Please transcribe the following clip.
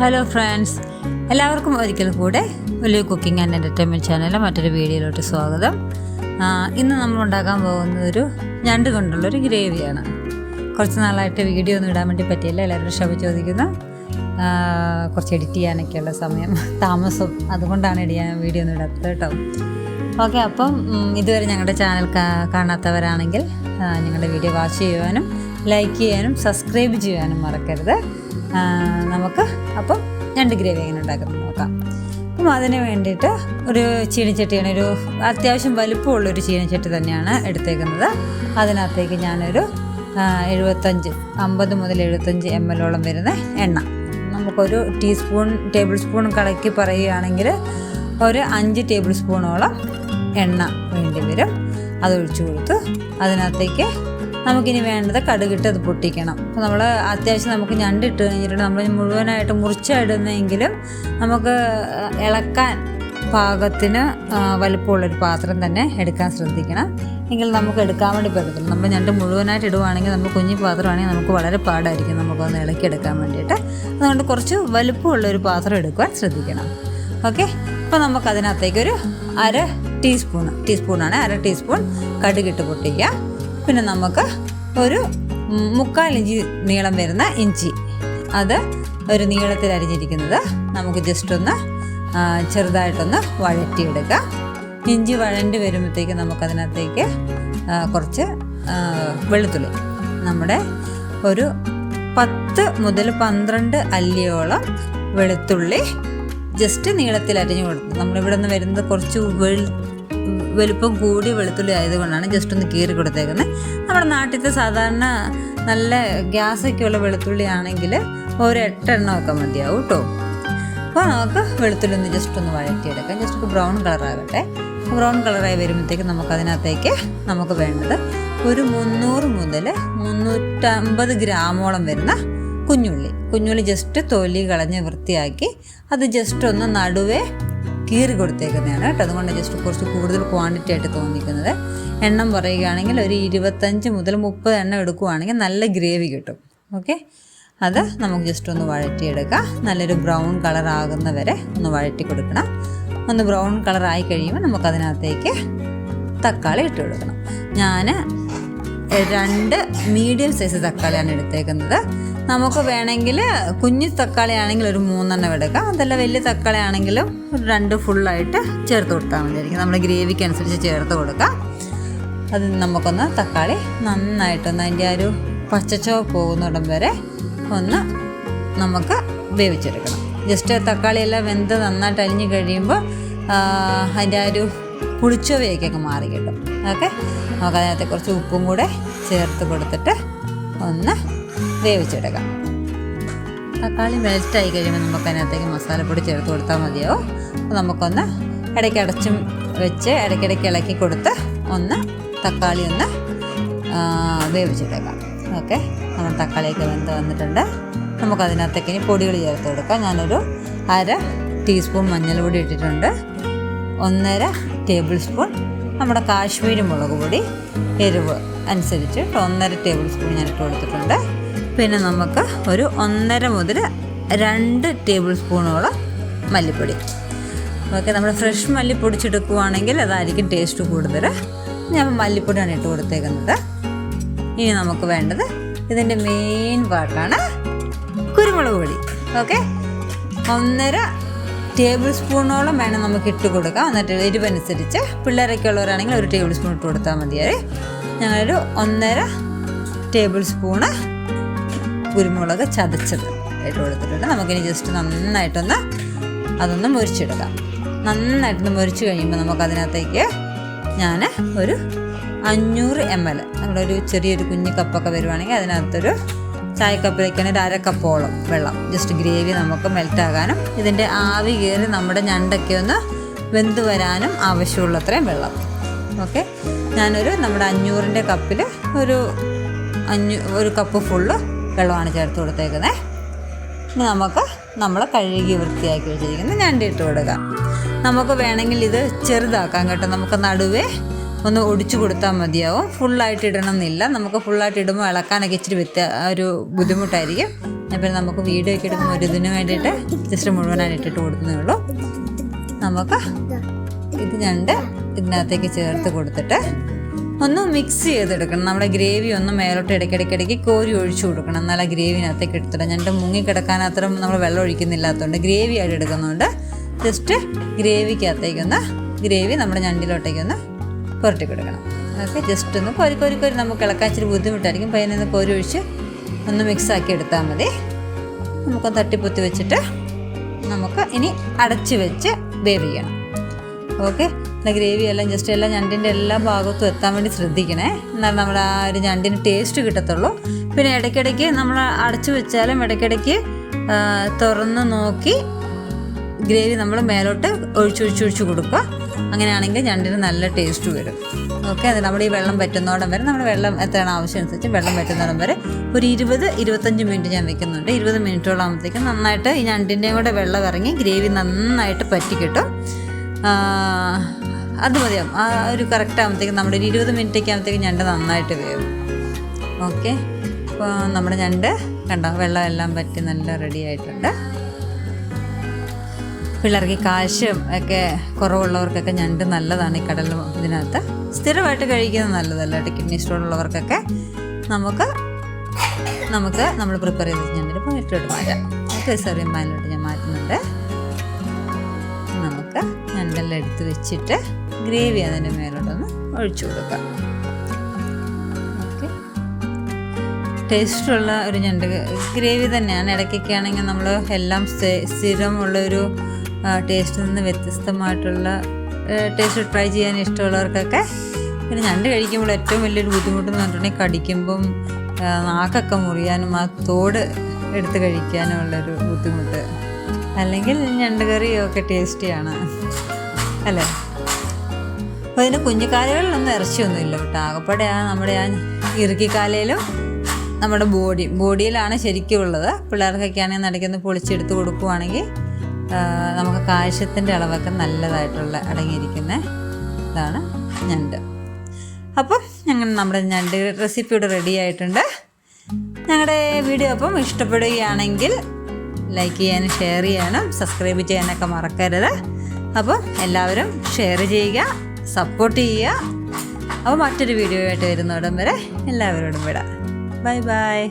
Hello friends, എല്ലാവർക്കും ഒരിക്കൽ കൂടെ വലിയ കുക്കിംഗ് ആൻഡ് എൻ്റർടൈൻമെൻറ്റ് ചാനലിലെ മറ്റൊരു വീഡിയോയിലോട്ട് സ്വാഗതം. ഇന്ന് നമ്മൾ ഉണ്ടാക്കാൻ പോകുന്നത് ഒരു ഞണ്ട് കൊണ്ടുള്ളൊരു ഗ്രേവിയാണ്. കുറച്ച് നാളായിട്ട് വീഡിയോ ഒന്നും ഇടാൻ വേണ്ടി പറ്റിയില്ല, എല്ലാവരും ക്ഷമ ചോദിക്കുന്നു. കുറച്ച് എഡിറ്റ് ചെയ്യാനൊക്കെയുള്ള സമയം താമസം, അതുകൊണ്ടാണ് വീഡിയോ ഒന്നും ഇടാത്തത് കേട്ടോ. ഓക്കെ, അപ്പം ഇതുവരെ ഞങ്ങളുടെ ചാനൽ കാണാത്തവരാണെങ്കിൽ ഞങ്ങളുടെ വീഡിയോ വാച്ച് ചെയ്യുവാനും ലൈക്ക് ചെയ്യാനും സബ്സ്ക്രൈബ് ചെയ്യാനും മറക്കരുത്. നമുക്ക് അപ്പം ഞണ്ട് ഗ്രേവി എങ്ങനെ ഉണ്ടാക്കുന്നത് നോക്കാം. അപ്പം അതിന് വേണ്ടിയിട്ട് ഒരു ചീനിച്ചട്ടിയാണ്, ഒരു അത്യാവശ്യം വലിപ്പമുള്ളൊരു ചീനിച്ചട്ടി തന്നെയാണ് എടുത്തേക്കുന്നത്. അതിനകത്തേക്ക് ഞാനൊരു 50 മുതൽ 75 ml വരുന്ന എണ്ണ, നമുക്കൊരു ടേബിൾ സ്പൂൺ കണക്കി പറയുകയാണെങ്കിൽ ഒരു 5 ടേബിൾ സ്പൂണോളം എണ്ണ വേണ്ടി വരും. അതൊഴിച്ചു കൊടുത്തു. അതിനകത്തേക്ക് നമുക്കിനി വേണ്ടത് കടുകിട്ട് അത് പൊട്ടിക്കണം. അപ്പോൾ നമ്മൾ അത്യാവശ്യം നമുക്ക് ഞണ്ടിട്ട് കഴിഞ്ഞിട്ടുണ്ട്, നമ്മൾ മുഴുവനായിട്ട് മുറിച്ചിടുന്നെങ്കിലും നമുക്ക് ഇളക്കാൻ പാകത്തിന് വലുപ്പമുള്ളൊരു പാത്രം തന്നെ എടുക്കാൻ ശ്രദ്ധിക്കണം. എങ്കിൽ നമുക്ക് എടുക്കാൻ വേണ്ടി പറ്റത്തില്ല. നമ്മൾ ഞണ്ട് മുഴുവനായിട്ട് ഇടുവാണെങ്കിൽ നമുക്ക് കുഞ്ഞി പാത്രമാണെങ്കിൽ നമുക്ക് വളരെ പാടായിരിക്കും നമുക്കൊന്ന് ഇളക്കിയെടുക്കാൻ വേണ്ടിയിട്ട്. അതുകൊണ്ട് കുറച്ച് വലുപ്പമുള്ളൊരു പാത്രം എടുക്കുവാൻ ശ്രദ്ധിക്കണം. ഓക്കെ, അപ്പോൾ നമുക്കതിനകത്തേക്കൊരു അര ടീസ്പൂൺ കടുകിട്ട് പൊട്ടിക്കുക. പിന്നെ നമുക്ക് ഒരു 3/4 ഇഞ്ച് നീളം വരുന്ന ഇഞ്ചി, അത് ഒരു നീളത്തിൽ അരിഞ്ഞിരിക്കുന്നത് നമുക്ക് ജസ്റ്റ് ഒന്ന് ചെറുതായിട്ടൊന്ന് വഴറ്റിയെടുക്കാം. ഇഞ്ചി വഴണ്ടി വരുമ്പോഴത്തേക്ക് നമുക്കതിനകത്തേക്ക് കുറച്ച് വെളുത്തുള്ളി, നമ്മുടെ ഒരു 10 മുതൽ 12 അല്ലിയോളം വെളുത്തുള്ളി ജസ്റ്റ് നീളത്തിൽ അരിഞ്ഞു കൊടുത്തു. നമ്മളിവിടെ നിന്ന് വരുന്നത് കുറച്ച് വലുപ്പം കൂടി വെളുത്തുള്ളി ആയതുകൊണ്ടാണ് ജസ്റ്റ് ഒന്ന് കീറി കൊടുത്തേക്കുന്നത്. നമ്മുടെ നാട്ടിലത്തെ സാധാരണ നല്ല ഗ്യാസൊക്കെയുള്ള വെളുത്തുള്ളി ആണെങ്കിൽ ഒരു 8 എണ്ണമൊക്കെ മതിയാവും കേട്ടോ. അപ്പോൾ നമുക്ക് വെളുത്തുള്ളി ഒന്ന് ജസ്റ്റ് ഒന്ന് വഴറ്റിയെടുക്കാം. ജസ്റ്റ് ഒരു ബ്രൗൺ കളറാകട്ടെ. ബ്രൗൺ കളറായി വരുമ്പോഴത്തേക്ക് നമുക്കതിനകത്തേക്ക് നമുക്ക് വേണ്ടത് ഒരു 300 മുതൽ 350 ഗ്രാമോളം വരുന്ന കുഞ്ഞുള്ളി ജസ്റ്റ് തൊലി കളഞ്ഞ് വൃത്തിയാക്കി അത് ജസ്റ്റ് ഒന്ന് നടുവേ കീറി കൊടുത്തേക്കുന്നതാണ് കേട്ടോ. അതുകൊണ്ട് ജസ്റ്റ് കുറച്ച് കൂടുതൽ ക്വാണ്ടിറ്റി ആയിട്ട് തോന്നിക്കുന്നത്. എണ്ണം പറയുകയാണെങ്കിൽ ഒരു 25 മുതൽ 30 എണ്ണം എടുക്കുകയാണെങ്കിൽ നല്ല ഗ്രേവി കിട്ടും. ഓക്കെ, അത് നമുക്ക് ജസ്റ്റ് ഒന്ന് വഴറ്റിയെടുക്കാം. നല്ലൊരു ബ്രൗൺ കളർ ആകുന്ന വരെ ഒന്ന് വഴറ്റി കൊടുക്കണം. ഒന്ന് ബ്രൗൺ കളറായി കഴിയുമ്പോൾ നമുക്കതിനകത്തേക്ക് തക്കാളി ഇട്ട് കൊടുക്കണം. ഞാൻ 2 മീഡിയം സൈസ് തക്കാളിയാണ് എടുത്തേക്കുന്നത്. നമുക്ക് വേണമെങ്കിൽ കുഞ്ഞു തക്കാളി ആണെങ്കിൽ ഒരു 3 എണ്ണം എടുക്കാം. അതല്ല വലിയ തക്കാളി ആണെങ്കിലും ഒരു 2 ഫുള്ളായിട്ട് ചേർത്ത് കൊടുത്താൽ മതിയായിരിക്കും. നമ്മൾ ഗ്രേവിക്ക് അനുസരിച്ച് ചേർത്ത് കൊടുക്കാം. അത് നമുക്കൊന്ന് തക്കാളി നന്നായിട്ടൊന്ന് അതിൻ്റെ ആ ഒരു പച്ചച്ചോ പോകുന്നിടം വരെ ഒന്ന് നമുക്ക് വേവിച്ചെടുക്കണം. ജസ്റ്റ് തക്കാളിയെല്ലാം വെന്ത് നന്നായിട്ട് അരിഞ്ഞ് കഴിയുമ്പോൾ അതിൻ്റെ ആ ഒരു പുളിച്ചോവയൊക്കെ അങ്ങ് മാറി കിട്ടും. ഓക്കെ, നമുക്കതിനകത്ത് കുറച്ച് ഉപ്പും കൂടെ ചേർത്ത് കൊടുത്തിട്ട് ഒന്ന് വേവിച്ചെടുക്കാം. തക്കാളി മെൽറ്റായി കഴിയുമ്പോൾ നമുക്കതിനകത്തേക്ക് മസാലപ്പൊടി ചേർത്ത് കൊടുത്താൽ മതിയാവും. അപ്പോൾ നമുക്കൊന്ന് ഇടയ്ക്ക് അടച്ചും വെച്ച് ഇടയ്ക്കിടയ്ക്ക് ഇളക്കി കൊടുത്ത് ഒന്ന് തക്കാളി ഒന്ന് വേവിച്ചെടുക്കാം. ഓക്കെ, നമ്മൾ തക്കാളിയൊക്കെ വെന്ത് വന്നിട്ടുണ്ട്. നമുക്കതിനകത്തേക്ക് ഇനി പൊടികൾ ചേർത്ത് കൊടുക്കാം. ഞാനൊരു 1/2 ടീസ്പൂൺ മഞ്ഞൾപ്പൊടി ഇട്ടിട്ടുണ്ട്. 1.5 ടേബിൾ സ്പൂൺ നമ്മുടെ കാശ്മീരി മുളക് പൊടി, എരിവ് അനുസരിച്ച് 1.5 ടേബിൾ സ്പൂൺ ഞാൻ ഇട്ട് കൊടുത്തിട്ടുണ്ട്. പിന്നെ നമുക്ക് ഒരു 1.5 മുതൽ 2 ടേബിൾ സ്പൂണോളം മല്ലിപ്പൊടി. ഓക്കെ, നമ്മൾ ഫ്രഷ് മല്ലി പൊടിച്ചെടുക്കുകയാണെങ്കിൽ അതായിരിക്കും ടേസ്റ്റ് കൂടുതൽ. ഞാൻ മല്ലിപ്പൊടിയാണ് ഇട്ട് കൊടുത്തേക്കുന്നത്. ഇനി നമുക്ക് വേണ്ടത് ഇതിൻ്റെ മെയിൻ പാർട്ടാണ് കുരുമുളക് പൊടി. ഓക്കെ, 1.5 ടേബിൾ സ്പൂണോളം വേണം നമുക്ക് ഇട്ട് കൊടുക്കാം. എന്നിട്ട് എരിവനുസരിച്ച് പിള്ളേരൊക്കെ ഉള്ളവരാണെങ്കിൽ 1 ടേബിൾ സ്പൂൺ ഇട്ട് കൊടുത്താൽ മതിയായി. ഞങ്ങളൊരു 1.5 ടേബിൾ സ്പൂണ് കുരുമുളക് ചതച്ചത് ഇട്ട് കൊടുത്തിട്ടുണ്ട്. നമുക്കിനി ജസ്റ്റ് നന്നായിട്ടൊന്ന് അതൊന്ന് മുരിച്ചെടുക്കാം. നന്നായിട്ടൊന്ന് മുരിച്ച് കഴിയുമ്പോൾ നമുക്കതിനകത്തേക്ക് ഞാൻ ഒരു 500 ml, നമ്മുടെ ഒരു ചെറിയൊരു കുഞ്ഞു കപ്പൊക്കെ വരുവാണെങ്കിൽ അതിനകത്തൊരു ചായക്കപ്പിലേക്കാണ് ഒരു 1/2 കപ്പോളം വെള്ളം, ജസ്റ്റ് ഗ്രേവി നമുക്ക് മെൽറ്റാകാനും ഇതിൻ്റെ ആവി കയറി നമ്മുടെ ഞണ്ടൊക്കെ ഒന്ന് വെന്ത് വരാനും ആവശ്യമുള്ളത്രയും വെള്ളം. ഓക്കെ, ഞാനൊരു നമ്മുടെ 500-ൻ്റെ കപ്പിൽ ഒരു കപ്പ് ഫുള്ള് വെള്ളമാണ് ചേർത്ത് കൊടുത്തേക്കുന്നത്. ഇനി നമുക്ക് നമ്മൾ കഴുകി വൃത്തിയാക്കി വെച്ചിരിക്കുന്നത് ഞണ്ട് ഇട്ട് കൊടുക്കാം. നമുക്ക് വേണമെങ്കിൽ ഇത് ചെറുതാക്കാം കേട്ടോ. നമുക്ക് നടുവേ ഒന്ന് ഒടിച്ചു കൊടുത്താൽ മതിയാവും. ഫുള്ളായിട്ട് ഇടണം എന്നില്ല. നമുക്ക് ഫുള്ളായിട്ട് ഇടുമ്പോൾ ഇളക്കാനൊക്കെ ഇച്ചിരി ഒരു ബുദ്ധിമുട്ടായിരിക്കും. അപ്പോൾ നമുക്ക് വീഡിയോ ഒക്കെ എടുക്കുമ്പോൾ ഒരു ഇതിന് വേണ്ടിയിട്ട് ജസ്റ്റ് മുഴുവനായിട്ട് ഇട്ടിട്ട് കൊടുക്കുന്നേ ഉള്ളൂ. നമുക്ക് ഇത് ഞണ്ട് ഇതിനകത്തേക്ക് ചേർത്ത് കൊടുത്തിട്ട് ഒന്ന് മിക്സ് ചെയ്തെടുക്കണം. നമ്മുടെ ഗ്രേവി ഒന്ന് മേലോട്ട് ഇടയ്ക്കിടയ്ക്കിടയ്ക്ക് കോരി ഒഴിച്ചു കൊടുക്കണം. എന്നാൽ ആ ഗ്രേവിനകത്തേക്ക് എടുത്തിട്ട് ഞണ്ട് മുങ്ങിക്കിടക്കാൻ അത്രയും നമ്മൾ വെള്ളം ഒഴിക്കുന്നില്ലാത്തതുകൊണ്ട് ഗ്രേവി ആയിട്ട് എടുക്കുന്നതുകൊണ്ട് ജസ്റ്റ് ഗ്രേവിക്കകത്തേക്കൊന്ന് ഗ്രേവി നമ്മുടെ ഞണ്ടിലോട്ടേക്കൊന്ന് പുരട്ടി കൊടുക്കണം. ഓക്കെ, ജസ്റ്റ് ഒന്ന് കോരി കോരി കോരി നമുക്ക് ഇളക്കാൻ ഇച്ചിരി ബുദ്ധിമുട്ടായിരിക്കും. പയ്യനൊന്ന് കോരി ഒഴിച്ച് ഒന്ന് മിക്സാക്കി എടുത്താൽ മതി. നമുക്കൊന്ന് തട്ടിപ്പൊത്തി വെച്ചിട്ട് നമുക്ക് ഇനി അടച്ച് വെച്ച് വേവിക്കണം. ഓക്കെ, ഗ്രേവി എല്ലാം ജസ്റ്റ് എല്ലാം ഞണ്ടിൻ്റെ എല്ലാ ഭാഗത്തും എത്താൻ വേണ്ടി ശ്രദ്ധിക്കണേ. എന്നാൽ നമ്മുടെ ആ ഒരു ഞണ്ടിന് ടേസ്റ്റ് കിട്ടത്തുള്ളൂ. പിന്നെ ഇടയ്ക്കിടയ്ക്ക് നമ്മൾ അടച്ചു വെച്ചാലും ഇടയ്ക്കിടയ്ക്ക് തുറന്ന് നോക്കി ഗ്രേവി നമ്മൾ മേലോട്ട് ഒഴിച്ചൊഴിച്ചൊഴിച്ച് കൊടുക്കുക. അങ്ങനെയാണെങ്കിൽ ഞണ്ടിന് നല്ല ടേസ്റ്റ് വരും. ഓക്കെ, അത് നമ്മുടെ ഈ വെള്ളം പറ്റുന്നോടം വരെ നമ്മുടെ വെള്ളം എത്രയാണ് ആവശ്യം അനുസരിച്ച് വെള്ളം പറ്റുന്നോടം വരെ ഒരു 20-25 മിനിറ്റ് ഞാൻ വെക്കുന്നുണ്ട്. 20 മിനിറ്റോളം ആകുമ്പോഴത്തേക്കും നന്നായിട്ട് ഈ ഞണ്ടിൻ്റെയും കൂടെ വെള്ളം ഇറങ്ങി ഗ്രേവി നന്നായിട്ട് പറ്റി കിട്ടും. അത് മതിയാവും. ആ ഒരു കറക്റ്റ് ആകുമ്പോഴത്തേക്കും നമ്മുടെ ഒരു 20 മിനിറ്റൊക്കെ ആകുമ്പോഴത്തേക്കും ഞണ്ട് നന്നായിട്ട് വേവും. ഓക്കെ, അപ്പോൾ നമ്മുടെ ഞണ്ട് കണ്ടോ വെള്ളം എല്ലാം പറ്റി നല്ല റെഡി ആയിട്ടുണ്ട്. പിള്ളേർക്ക് കാൽഷ്യം ഒക്കെ കുറവുള്ളവർക്കൊക്കെ ഞണ്ട് നല്ലതാണ്. ഈ കടൽ ഇതിനകത്ത് സ്ഥിരമായിട്ട് കഴിക്കുന്നത് നല്ലതല്ല. കിഡ്നി സ്റ്റോൺ ഉള്ളവർക്കൊക്കെ നമുക്ക് നമ്മൾ പ്രിപ്പയർ ചെയ്ത് ഞണ്ടിപ്പോൾ ഇട്ടിട്ട് മാറ്റാം. ഓക്കെ, സെർവിങ് പാനിലോട്ട് ഞാൻ മാറ്റുന്നുണ്ട്. നമുക്ക് ഞണ്ടെല്ലാം എടുത്ത് വെച്ചിട്ട് ഗ്രേവി അതിൻ്റെ മേലോട്ടൊന്ന് ഒഴിച്ചു കൊടുക്കാം. ഓക്കെ, ടേസ്റ്റുള്ള ഒരു ഞണ്ട് ഗ്രേവി തന്നെയാണ്. ഇടയ്ക്കൊക്കെ ആണെങ്കിൽ നമ്മൾ എല്ലാം സ്ഥിരമുള്ളൊരു ടേസ്റ്റിൽ നിന്ന് വ്യത്യസ്തമായിട്ടുള്ള ടേസ്റ്റ് ട്രൈ ചെയ്യാൻ ഇഷ്ടമുള്ളവർക്കൊക്കെ. പിന്നെ ഞണ്ട് കഴിക്കുമ്പോൾ ഏറ്റവും വലിയൊരു ബുദ്ധിമുട്ടെന്ന് പറഞ്ഞിട്ടുണ്ടെങ്കിൽ കടിക്കുമ്പം നാക്കൊക്കെ മുറിയാനും ആ തോട് എടുത്ത് കഴിക്കാനും ഉള്ളൊരു ബുദ്ധിമുട്ട്. അല്ലെങ്കിൽ ഞണ്ട് കറിയൊക്കെ ടേസ്റ്റിയാണ് അല്ലേ. അപ്പോൾ അതിന് കുഞ്ഞുകാലുകളിലൊന്നും ഇറച്ചിയൊന്നും ഇല്ല കേട്ടോ. ആകപ്പാടെ നമ്മുടെ ആ ഇറുക്കിക്കാലയിലും നമ്മുടെ ബോഡിയിലാണ് ശരിക്കും ഉള്ളത്. പിള്ളേർക്കൊക്കെ ആണെങ്കിൽ നടക്കൊന്ന് പൊളിച്ചെടുത്ത് കൊടുക്കുവാണെങ്കിൽ നമുക്ക് കാൽഷ്യത്തിൻ്റെ അളവൊക്കെ നല്ലതായിട്ടുള്ള അടങ്ങിയിരിക്കുന്ന ഇതാണ് ഞണ്ട്. അപ്പം നമ്മുടെ ഞണ്ട് റെസിപ്പി ഇവിടെ റെഡി ആയിട്ടുണ്ട്. ഞങ്ങളുടെ വീഡിയോ അപ്പം ഇഷ്ടപ്പെടുകയാണെങ്കിൽ ലൈക്ക് ചെയ്യാനും ഷെയർ ചെയ്യാനും സബ്സ്ക്രൈബ് ചെയ്യാനൊക്കെ മറക്കരുത്. അപ്പം എല്ലാവരും ഷെയർ ചെയ്യുക, സപ്പോർട്ട് ചെയ്യുക. അപ്പോൾ മറ്റൊരു വീഡിയോ ആയിട്ട് വരുന്നിടം വരെ എല്ലാവരോടും വിടാം. Bye bye.